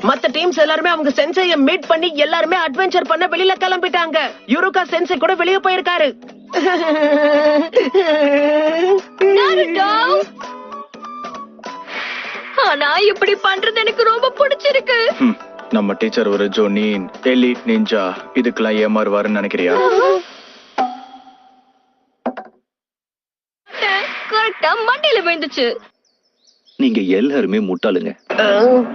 மத்த டீம்ஸ் எல்லாருமே அவங்க சென்சைய மீட் பண்ணி எல்லாருமே அட்வென்ச்சர் பண்ண வெளியில கிளம்பிட்டாங்க. யுருகா சென்சை கூட வெளிய போயிருக்காரு. ஆனா இப்படி பண்றது எனக்கு ரொம்ப பிடிச்சிருக்கு. நம்ம டீச்சர் ஒரு ஜோனின் எலிட் நிஞ்சா, இதுக்கெல்லாம் ஏமாறுவாருன்னு நினைக்கிறியா? கரெக்டா மண்டையில விழுந்துச்சு. நீங்க எல்லாருமே முட்டாளுங்க.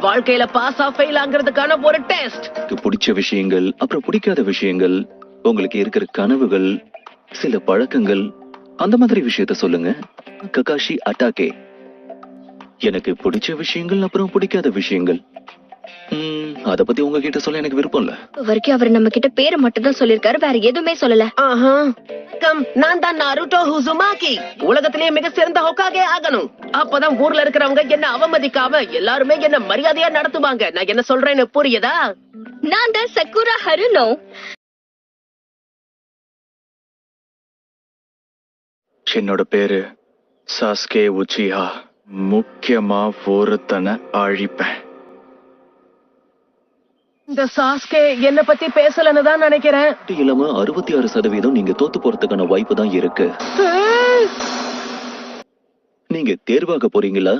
வாழ்க்கையில பாஸ் ஆ ஃபெயில் ஆகிறதுக்கான ஒரு டெஸ்ட். பிடிச்ச விஷயங்கள், அப்புறம் பிடிக்காத விஷயங்கள், உங்களுக்கு இருக்கிற கனவுகள், சில பழக்கங்கள், அந்த மாதிரி விஷயத்த சொல்லுங்க. ககாஷி அட்டாகே. எனக்கு பிடிச்ச விஷயங்கள், அப்புறம் பிடிக்காத விஷயங்கள். அத பத்தி உங்ககிட்ட சொல்ல எனக்கு விருப்பம் இல்ல. வரைக்கும் அவர் நம்ம கிட்ட பேரை மட்டும் தான் சொல்லிருக்காரு, வேற எதுவுமே சொல்லல. நான் தான் நாருட்டோ உசுமாகி. உலகத்திலேயே மிக சிறந்த ஹோக்காகே ஆகணும். அப்பதான் ஊர்ல இருக்கிறவங்க என்ன அவமதிக்காம எல்லாருமே என்ன மரியாதையா நடத்துவாங்க. நான் என்ன சொல்றேன்னு புரியுதா? நான் தான் சக்குரா ஹருனோ. என்னோட பேரு சாஸ்கே உச்சிஹா. முக்கியமா ஒருத்தனை அழிப்பேன். இந்த சாஸ்கே என்ன பத்தி பேசலன்னு தான் நினைக்கிறேன். இல்லாம 66% நீங்க தோத்து போறதுக்கான வாய்ப்பு தான் இருக்கு. நீங்க தேர்வாக போறீங்களா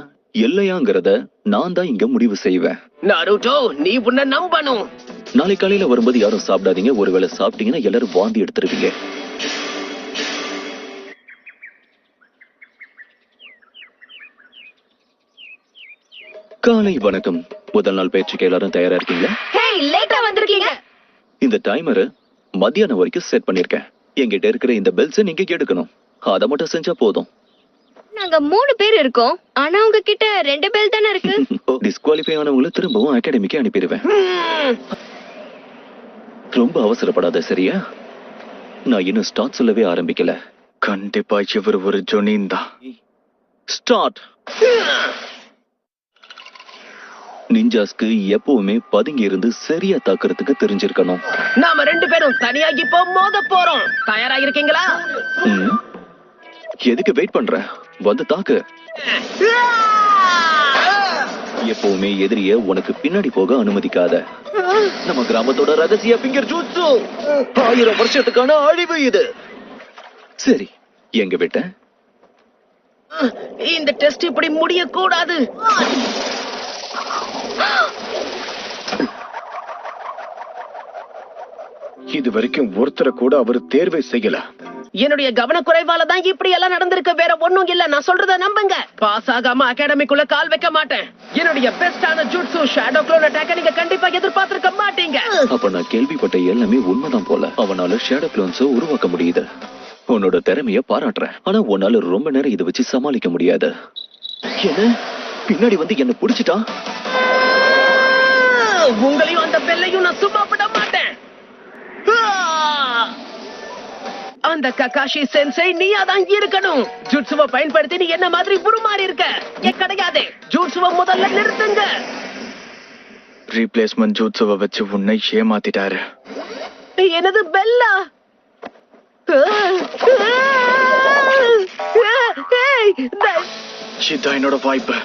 இல்லையாங்கிறத நான் தான் இங்க முடிவு செய்வேன். நாருட்டோ, நீ உன்னை நம்பணும். நாளை காலையில வரும்போது யாரும் சாப்பிடாதீங்க. ஒருவேளை சாப்பிட்டீங்கன்னா எல்லாரும் வாந்தி எடுத்துருவீங்க. காலை வணக்கம். முதல் நாள் பயிற்சிக்கு எல்லாரும் தயாரா இருக்கீங்களா? லேட்டா வந்திருக்கீங்க. இந்த டைமரை மத்தியானம் வரைக்கும் செட் பண்ணிருக்கேன். என்கிட்ட இருக்கிற இந்த பெல்ஸ் நீங்க எடுக்கணும். அதை மட்டும் செஞ்சா போதும். நாங்க 3 பேர் இருக்கோம், ஆனா உங்ககிட்ட 2 பெல் தானே இருக்கு. டிஸ்குவாலிஃபை ஆனவங்களை திரும்பவும் அகாடமிக்கு அனுப்பிடுவேன். ரொம்ப அவசரப்படாத, சரியா? நான் இன்னும் ஸ்டார்ட் சொல்லவே ஆரம்பிக்கல. கண்டிப்பா இவர் ஒரு ஜோனின் தான். ஸ்டார்ட். நிஞ்சாஸ்க்கு எப்பவுமே பதுங்கி இருந்து சரியா தாக்குறதுக்கு தெரிஞ்சிருக்கணும். நாம 2 பேரும் தனியா இப்போ மோத போறோம். தயாரா இருக்கீங்களா? எதுக்கு வெயிட் பண்ற? வந்து தாக்கு. எப்பவுமே எதிரிய உனக்கு பின்னாடி போக அனுமதிக்காத. நம்ம கிராமத்தோட ரகசிய பிங்கர் ஜூட்சு. 1000 வருஷத்துக்கான அழிவு இது. சரி, எங்க விட்ட? இந்த டெஸ்ட் இப்படி முடிய கூடாது. இது வரைக்கும் ஒருத்தரை கூட அவர் தேர்வை செய்யல. என்னுடைய கவனக்குறைவால தான் இப்படி எல்லாம் நடந்திருக்கு, வேற ஒண்ணும் இல்ல. நான் சொல்றத நம்புங்க. பாஸ் ஆகாம அகாடமிக்குள்ள கால் வைக்க மாட்டேன். என்னுடைய பெஸ்டான ஜூட்சு ஷேடோ க்ளோன் அட்டாக்க நீங்க கண்டிப்பா எதிர்பார்த்திருக்க மாட்டீங்க. அப்ப நான் கேள்விப்பட்ட எல்லாமே உண்மைதான் போல. அவனால ஷேடோ க்ளோன்ஸ் உருவாக்க முடியுது. உன்னோட திறமைய பாராட்டுறேன். ஆனா உன்னால ரொம்ப நேரம் இதை வச்சு சமாளிக்க முடியாது. என்ன பின்னாடி வந்து என்ன புடிச்சிட்டான்? உங்களையும் அந்த பெல்லையும் நான் சும்மா விட மாட்டேன். அந்த ககாஷி சென்சை நீயா தான் இருக்கணும். ஜூட்சுவை பயன்படுத்தி நீ என்ன மாதிரி உருமாறி இருக்க. கிடையாது. ஜூட்சுவை முதல்ல நிறுத்துங்க. ரீப்ளேஸ்மெண்ட் ஜூட்சுவை வச்சு உன்னை ஏமாத்திட்டாரு. எனது பெல்லா. இதான் என்னோட வாய்ப்பு.